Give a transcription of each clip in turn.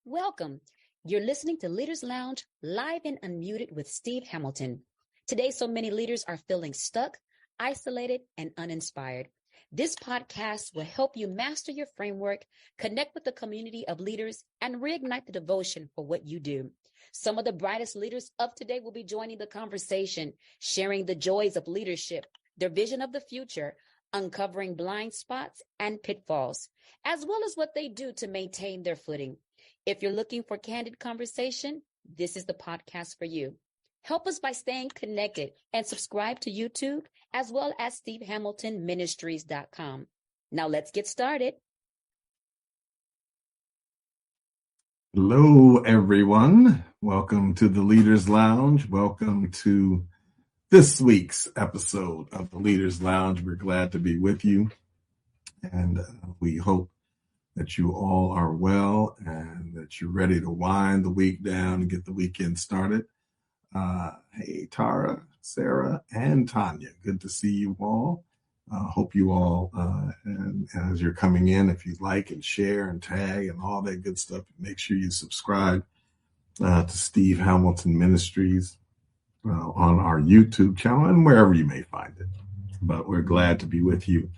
Welcome. You're listening to Leaders Lounge, live and unmuted with Steve Hamilton. Today, so many leaders are feeling stuck, isolated, and uninspired. This podcast will help you master your framework, connect with the community of leaders, and reignite the devotion for what you do. Some of the brightest leaders of today will be joining the conversation, sharing the joys of leadership, their vision of the future, uncovering blind spots and pitfalls, as well as what they do to maintain their footing. If you're looking for candid conversation, this is the podcast for you. Help us by staying connected and subscribe to YouTube as well as SteveHamiltonMinistries.com. Now let's get started. Hello, everyone. Welcome to the Leaders Lounge. Welcome to this week's episode of the Leaders Lounge. We're glad to be with you, and we hope that you all are well and that you're ready to wind the week down and get the weekend started. Hey, Tara, Sarah, and Tanya, good to see you all. Hope you all, and as you're coming in, if you like and share and tag and all that good stuff, make sure you subscribe to Steve Hamilton Ministries on our YouTube channel and wherever you may find it. But we're glad to be with you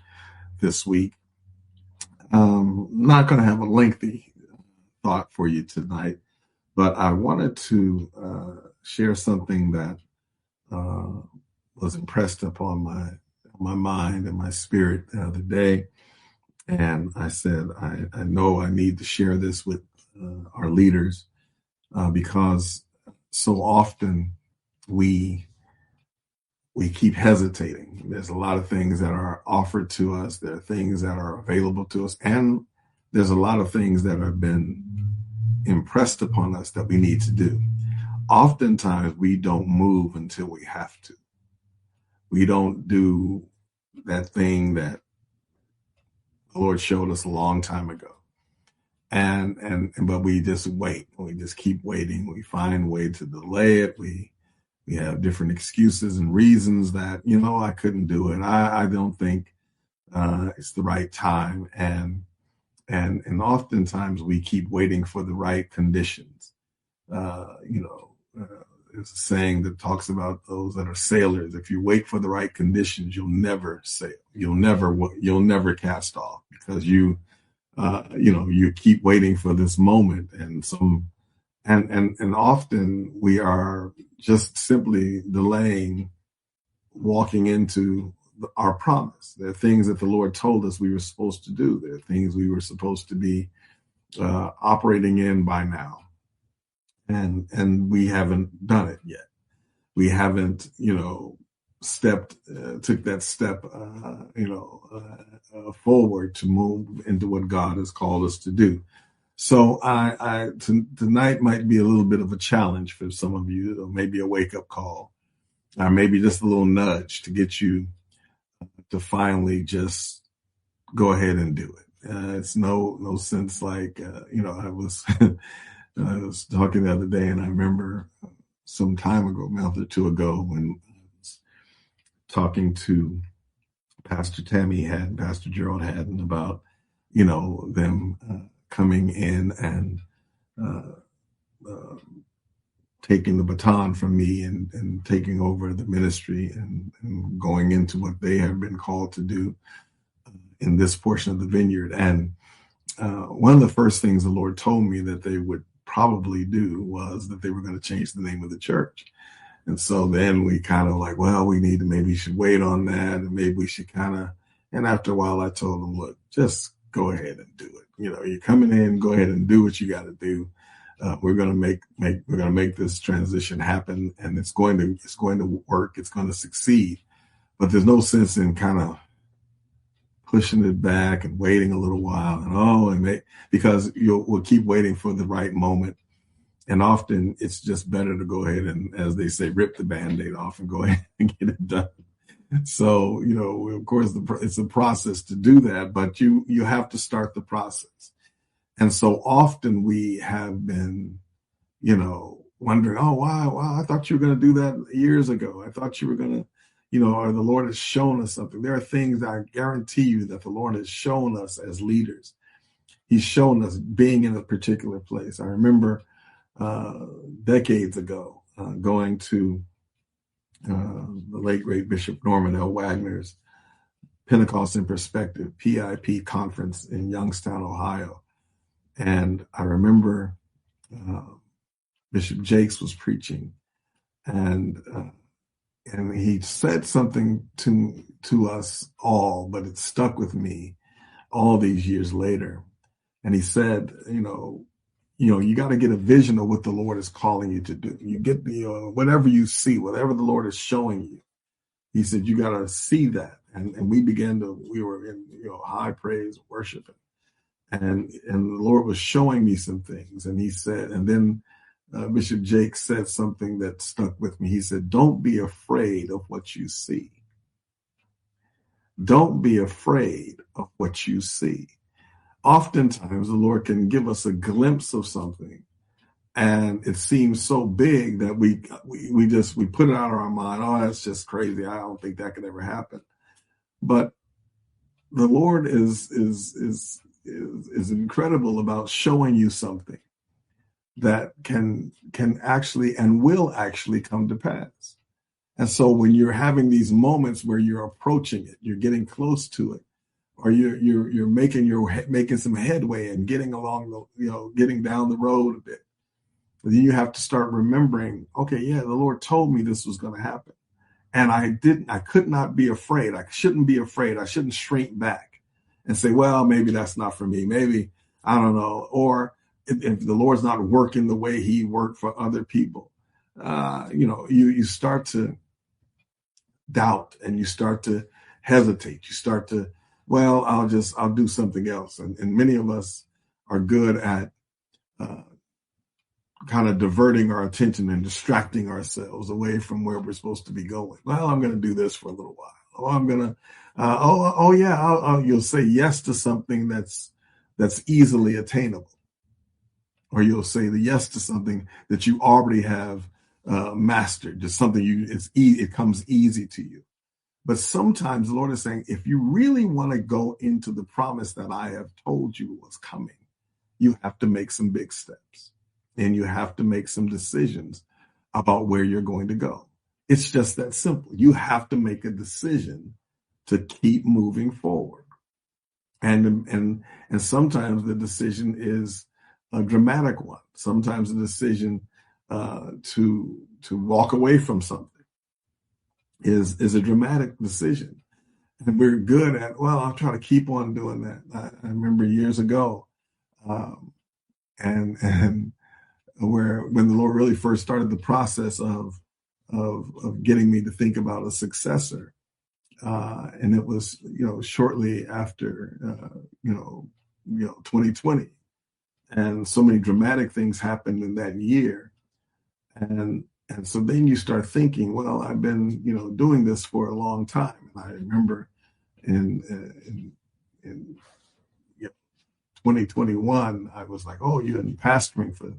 this week. Not going to have a lengthy thought for you tonight, but I wanted to share something that was impressed upon my mind and my spirit the other day. And I said, I know I need to share this with our leaders because so often we keep hesitating. There's a lot of things that are offered to us. There are things that are available to us. And there's a lot of things that have been impressed upon us that we need to do. Oftentimes, we don't move until we have to. We don't do that thing that the Lord showed us a long time ago. But we just wait. We just keep waiting. We find a way to delay it. We have different excuses and reasons that, I couldn't do it. I don't think it's the right time. And oftentimes we keep waiting for the right conditions. There's a saying that talks about those that are sailors. If you wait for the right conditions, you'll never sail. You'll never cast off because you keep waiting for this moment and often we are just simply delaying walking into our promise. There are things that the Lord told us we were supposed to do. There are things we were supposed to be operating in by now. And we haven't done it yet. We haven't, took that step, forward to move into what God has called us to do. So tonight might be a little bit of a challenge for some of you, or maybe a wake-up call, or maybe just a little nudge to get you to finally just go ahead and do it. It's no sense like, I was I was talking the other day, and I remember some time ago, a month or two ago, when I was talking to Pastor Tammy and Pastor Gerald Haddon about, them coming in and taking the baton from me and taking over the ministry and going into what they have been called to do in this portion of the vineyard. And one of the first things the Lord told me that they would probably do was that they were going to change the name of the church. And so then we kind of like, well, maybe should wait on that. And maybe we should and after a while I told them, look, just go ahead and do it. You're coming in, go ahead and do what you got to do. We're going to make this transition happen, and it's going to work. It's going to succeed, but there's no sense in kind of pushing it back and waiting a little while because we'll keep waiting for the right moment. And often it's just better to go ahead and, as they say, rip the Band-Aid off and go ahead and get it done. So, of course, it's a process to do that, but you have to start the process. And so often we have been, wondering, oh, wow, I thought you were going to do that years ago. I thought you were going to, or the Lord has shown us something. There are things I guarantee you that the Lord has shown us as leaders. He's shown us being in a particular place. I remember decades ago going to the late great Bishop Norman L. Wagner's Pentecost in Perspective, PIP conference in Youngstown, Ohio. And I remember Bishop Jakes was preaching, and he said something to us all, but it stuck with me all these years later. And he said, you got to get a vision of what the Lord is calling you to do. You get whatever you see, whatever the Lord is showing you. He said, you got to see that. And we were in high praise, worship. And the Lord was showing me some things. And he said, and then Bishop Jake said something that stuck with me. He said, don't be afraid of what you see. Don't be afraid of what you see. Oftentimes, the Lord can give us a glimpse of something, and it seems so big that we put it out of our mind. Oh, that's just crazy. I don't think that could ever happen. But the Lord is incredible about showing you something that can actually and will actually come to pass. And so when you're having these moments where you're approaching it, you're getting close to it, or you're making some headway and getting along getting down the road a bit, then you have to start remembering, okay, yeah, the Lord told me this was going to happen, and I could not be afraid. I shouldn't be afraid. I shouldn't shrink back and say, well, maybe that's not for me. Maybe, I don't know. Or if the Lord's not working the way he worked for other people, you start to doubt, and you start to hesitate. You start to, well, I'll do something else. And many of us are good at kind of diverting our attention and distracting ourselves away from where we're supposed to be going. Well, I'm going to do this for a little while. Oh, I'm going to, you'll say yes to something that's easily attainable. Or you'll say the yes to something that you already have mastered, just something it comes easy to you. But sometimes the Lord is saying, if you really want to go into the promise that I have told you was coming, you have to make some big steps, and you have to make some decisions about where you're going to go. It's just that simple. You have to make a decision to keep moving forward. And sometimes the decision is a dramatic one. Sometimes the decision to walk away from something is a dramatic decision. And we're good at, well, I'll try to keep on doing that. I remember years ago, and where when the Lord really first started the process of getting me to think about a successor, and it was shortly after 2020, and so many dramatic things happened in that year, and so then you start thinking, well, I've been doing this for a long time. And I remember in 2021, I was like, oh, you've been pastoring for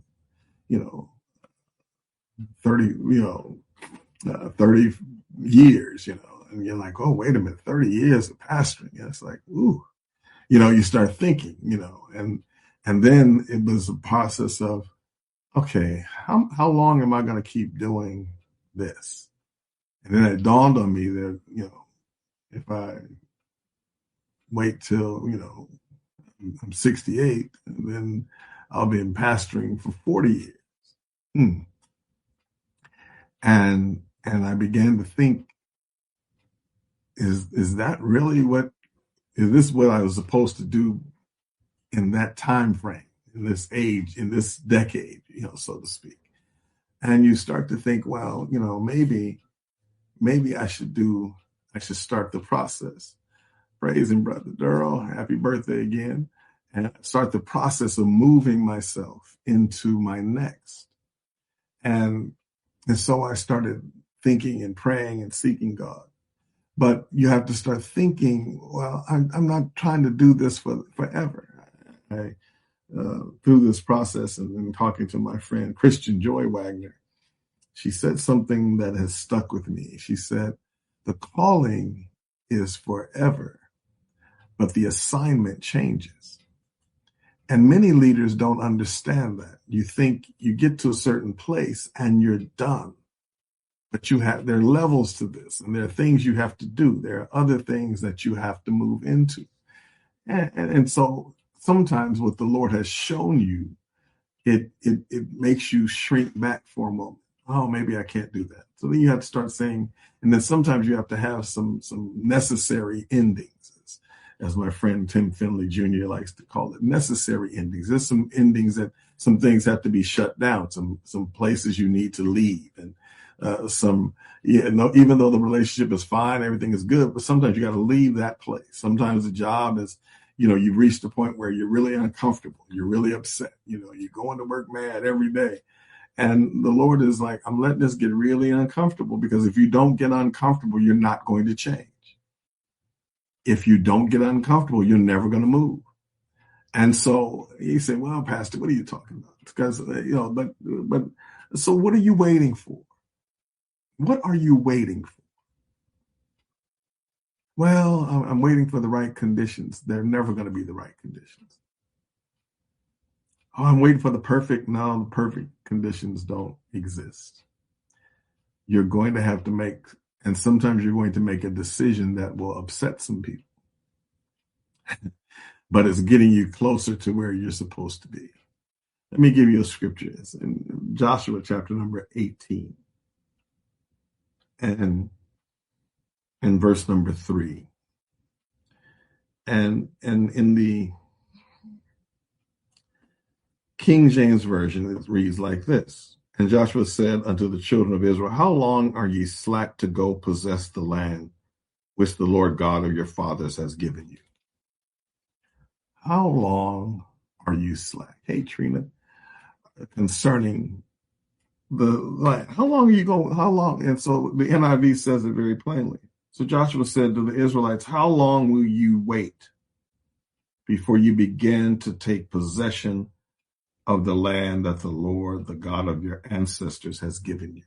30 years, and you're like, oh, wait a minute, 30 years of pastoring. And it's like, ooh, you start thinking, and then it was a process of, okay, how long am I going to keep doing this? And then it dawned on me that, if I wait till, I'm 68, and then I'll be pastoring for 40 years. And I began to think, is this what I was supposed to do in that time frame, in this age, in this decade, so to speak? And you start to think, well, maybe I should start the process. Praising Brother Durrell, happy birthday again, and start the process of moving myself into my next. And so I started thinking and praying and seeking God. But you have to start thinking, well, I'm not trying to do this forever. Through this process and talking to my friend, Christian Joy Wagner, she said something that has stuck with me. She said, the calling is forever, but the assignment changes. And many leaders don't understand that. You think you get to a certain place and you're done. But there are levels to this, and there are things you have to do. There are other things that you have to move into. And so sometimes what the Lord has shown you, it makes you shrink back for a moment. Oh, maybe I can't do that. So then you have to start saying, and then sometimes you have to have some necessary endings, as my friend Tim Finley Jr. likes to call it, necessary endings. There's some endings that some things have to be shut down, some places you need to leave, and even though the relationship is fine, everything is good, but sometimes you got to leave that place. Sometimes the job is, you've reached a point where you're really uncomfortable. You're really upset. You're going to work mad every day. And the Lord is like, I'm letting this get really uncomfortable, because if you don't get uncomfortable, you're not going to change. If you don't get uncomfortable, you're never going to move. And so he said, well, Pastor, what are you talking about? Because, but so what are you waiting for? What are you waiting for? Well, I'm waiting for the right conditions. They're never going to be the right conditions. Oh, I'm waiting for the perfect. No, the perfect conditions don't exist. You're going to have to make, and sometimes you're going to make a decision that will upset some people. But it's getting you closer to where you're supposed to be. Let me give you a scripture. It's in Joshua chapter number 18. And in verse number 3. And in the King James Version, it reads like this. And Joshua said unto the children of Israel, how long are ye slack to go possess the land which the Lord God of your fathers has given you? How long are you slack? Hey, Trina, concerning how long are you going? How long? And so the NIV says it very plainly. So Joshua said to the Israelites, how long will you wait before you begin to take possession of the land that the Lord, the God of your ancestors, has given you?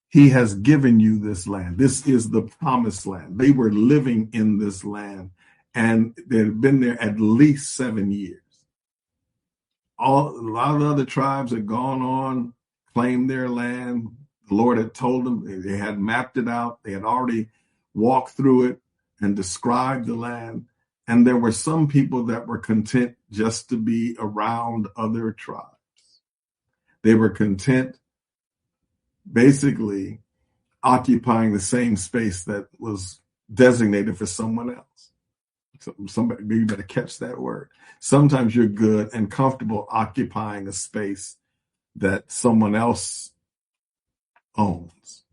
He has given you this land. This is the promised land. They were living in this land, and they had been there at least 7 years. A lot of the other tribes had gone on, claimed their land. The Lord had told them, they had mapped it out. They had already walked through it and described the land. And there were some people that were content just to be around other tribes. They were content basically occupying the same space that was designated for someone else. Somebody, you better catch that word. Sometimes you're good and comfortable occupying a space that someone else owns.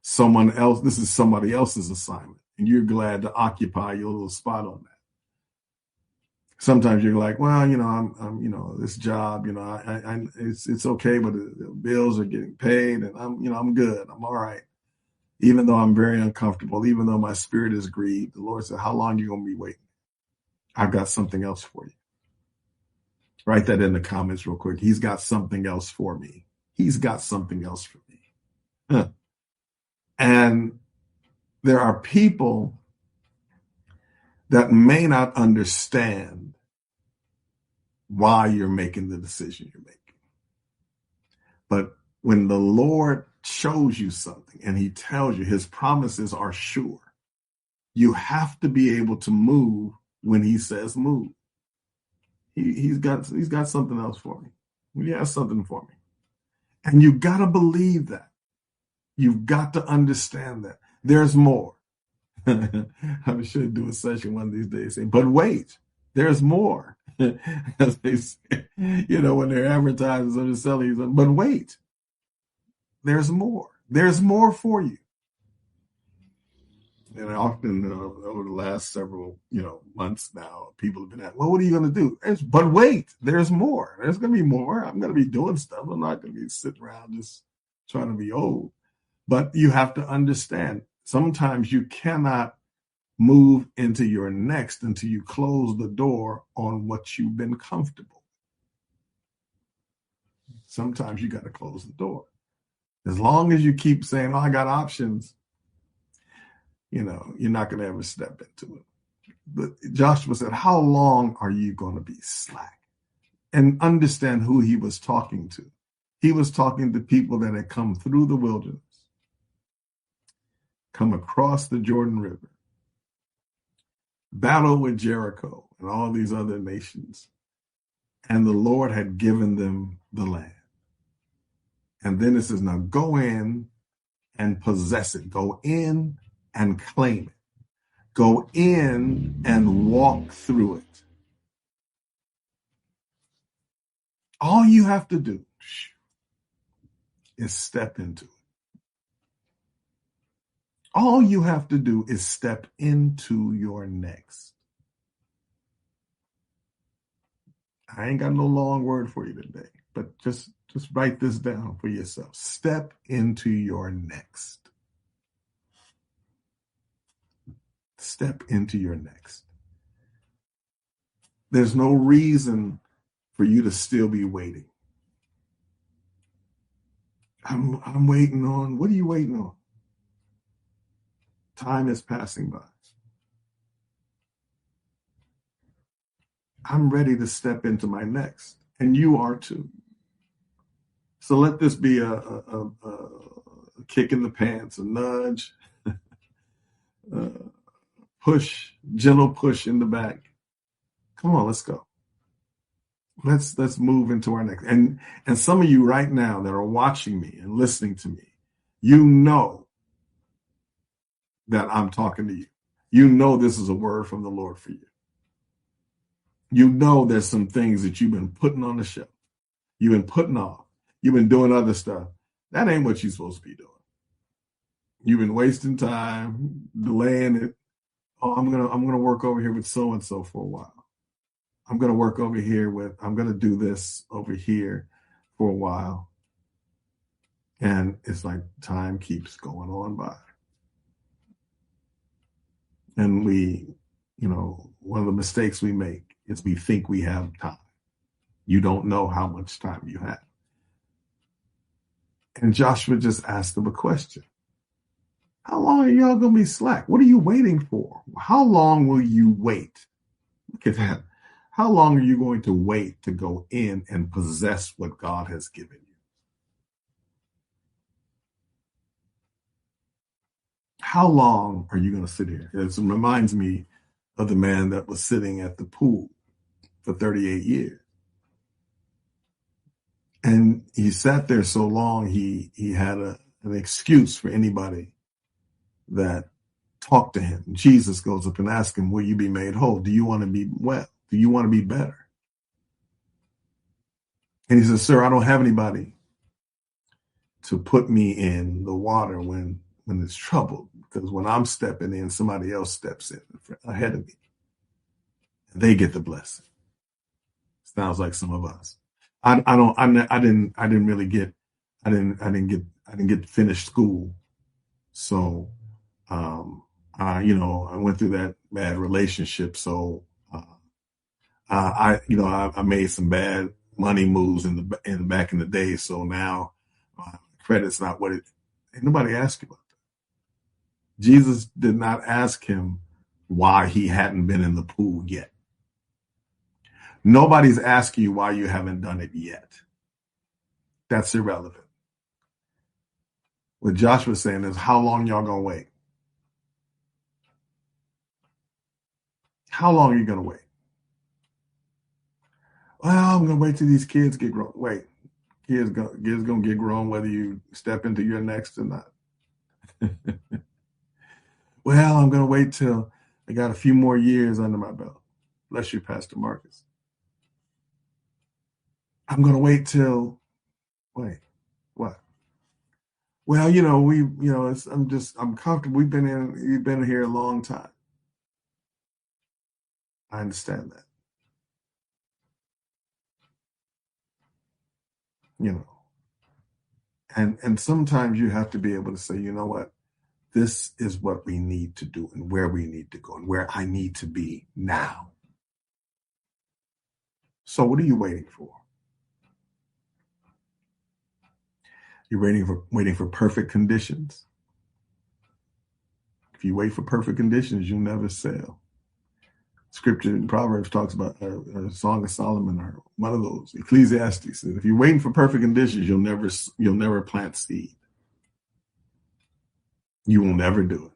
Someone else, this is somebody else's assignment, and you're glad to occupy your little spot on that. Sometimes you're like, well, I'm this job, it's okay, but the bills are getting paid, and I'm good. I'm all right. Even though I'm very uncomfortable, even though my spirit is grieved, the Lord said, how long are you going to be waiting? I've got something else for you. Write that in the comments real quick. He's got something else for me. He's got something else for me. Huh. And there are people that may not understand why you're making the decision you're making. But when the Lord shows you something and he tells you his promises are sure, you have to be able to move when he says move. He's got something else for me. He has something for me. And you've got to believe that. You've got to understand that. There's more. I should do a session one of these days saying, but wait, there's more. As they say, when they're advertising or they're selling something, but wait, there's more. There's more for you. And often over the last several, months now, people have been asking, well, what are you going to do? But wait, there's more. There's going to be more. I'm going to be doing stuff. I'm not going to be sitting around just trying to be old. But you have to understand, sometimes you cannot move into your next until you close the door on what you've been comfortable. Sometimes you got to close the door. As long as you keep saying, I got options, you're not going to ever step into it. But Joshua said, how long are you going to be slack? And understand who he was talking to. He was talking to people that had come through the wilderness, come across the Jordan River, battle with Jericho and all these other nations. And the Lord had given them the land. And then it says, now go in and possess it. Go in and claim it. Go in and walk through it. All you have to do is step into it. All you have to do is step into your next. I ain't got no long word for you today, but just write this down for yourself. Step into your next. Step into your next. There's no reason for you to still be waiting. I'm waiting on, what are you waiting on? Time is passing by. I'm ready to step into my next, and you are too. So let this be a kick in the pants, a nudge, push, gentle push in the back. Come on, let's go. Let's move into our next. And some of you right now that are watching me and listening to me, you know that I'm talking to you. You know this is a word from the Lord for you. You know there's some things that you've been putting on the shelf. You've been putting off. You've been doing other stuff. That ain't what you're supposed to be doing. You've been wasting time, delaying it. Oh, I'm gonna work over here with so and so for a while. I'm gonna work over here I'm gonna do this over here for a while. And it's like time keeps going on by. And one of the mistakes we make is we think we have time. You don't know how much time you have. And Joshua just asked them a question. How long are y'all going to be slack? What are you waiting for? How long will you wait? Look at that. How long are you going to wait to go in and possess what God has given you? How long are you going to sit here? It reminds me of the man that was sitting at the pool for 38 years. And he sat there so long, he had an excuse for anybody that talked to him. Jesus goes up and asks him, will you be made whole? Do you want to be well? Do you want to be better? And he says, sir, I don't have anybody to put me in the water when it's troubled, because when I'm stepping in, somebody else steps in ahead of me. And they get the blessing. Sounds like some of us. I didn't get to finish school. So, I went through that bad relationship. So, I made some bad money moves back in the day. So now credit's not what ain't nobody asked you about that. Jesus did not ask him why he hadn't been in the pool yet. Nobody's asking you why you haven't done it yet. That's irrelevant. What Joshua's saying is, how long y'all gonna wait? How long are you gonna wait? Well, I'm gonna wait till these kids get grown. Wait, Kids gonna get grown whether you step into your next or not. Well, I'm gonna wait till I got a few more years under my belt. Bless you, Pastor Marcus. I'm gonna wait till wait, what? Well, I'm comfortable. You've been here a long time. I understand that. And sometimes you have to be able to say, you know what, this is what we need to do and where we need to go and where I need to be now. So what are you waiting for? You're waiting for perfect conditions. If you wait for perfect conditions, you'll never sail. Scripture in Proverbs talks about a Song of Solomon, or one of those. Ecclesiastes says, if you're waiting for perfect conditions, you'll never plant seed. You will never do it.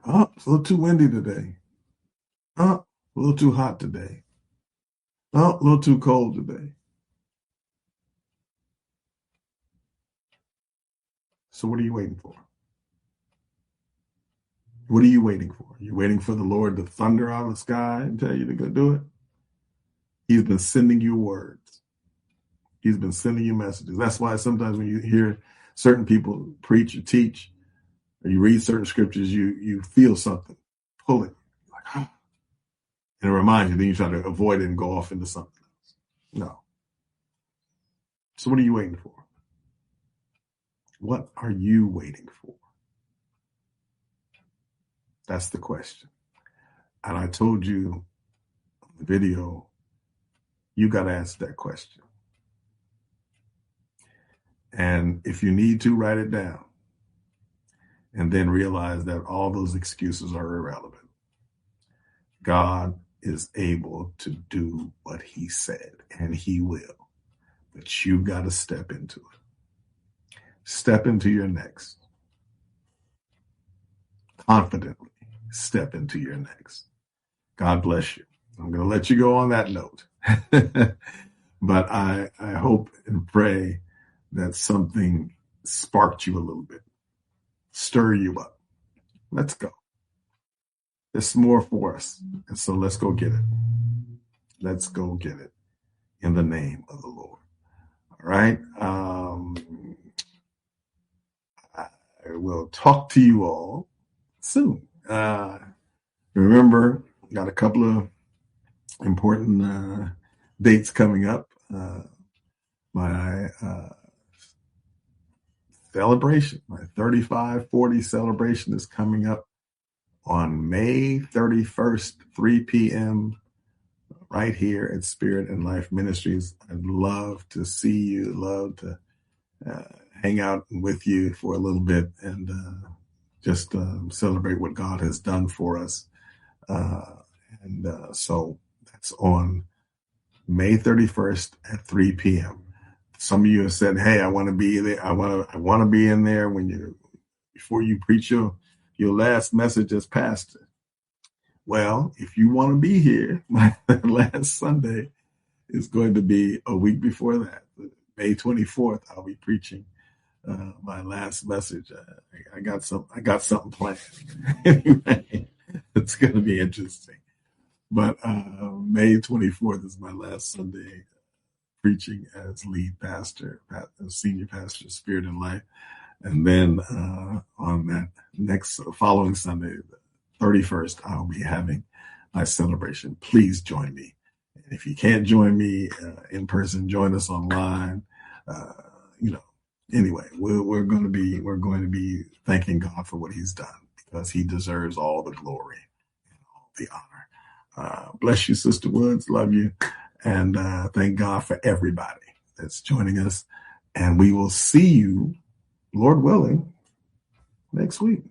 Oh, it's a little too windy today. Oh, a little too hot today. Oh, a little too cold today. So what are you waiting for? What are you waiting for? You're waiting for the Lord to thunder out of the sky and tell you to go do it? He's been sending you words. He's been sending you messages. That's why sometimes when you hear certain people preach or teach, or you read certain scriptures, you feel something pulling. Like, oh. And it reminds you, then you try to avoid it and go off into something else. No. So what are you waiting for? What are you waiting for? That's the question. And I told you on the video, you got to answer that question. And if you need to, write it down. And then realize that all those excuses are irrelevant. God is able to do what he said, and he will. But you got to step into it. Step into your next. Confidently step into your next. God bless you. I'm going to let you go on that note. But I hope and pray that something sparked you a little bit, stir you up. Let's go. There's more for us. And so let's go get it. Let's go get it in the name of the Lord. All right. I will talk to you all soon. Remember, got a couple of important dates coming up. My celebration, my 35-40 celebration is coming up on May 31st, 3 p.m. right here at Spirit and Life Ministries. I'd love to see you, love to hang out with you for a little bit and just celebrate what God has done for us. So that's on May 31st at 3 p.m. Some of you have said, hey, I want to be there. I want to be in there before you preach your last message as pastor. Well, if you want to be here, my last Sunday is going to be a week before that. May 24th, I'll be preaching my last message. I got something planned. Anyway, it's going to be interesting. But May 24th is my last Sunday preaching as lead pastor, senior pastor, Spirit and Life. And then on that next following Sunday, the 31st, I'll be having my celebration. Please join me. And if you can't join me in person, join us online. Anyway, we're going to be thanking God for what he's done, because he deserves all the glory and all the honor. Bless you, Sister Woods. Love you. And thank God for everybody that's joining us. And we will see you, Lord willing, next week.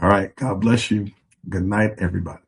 All right. God bless you. Good night, everybody.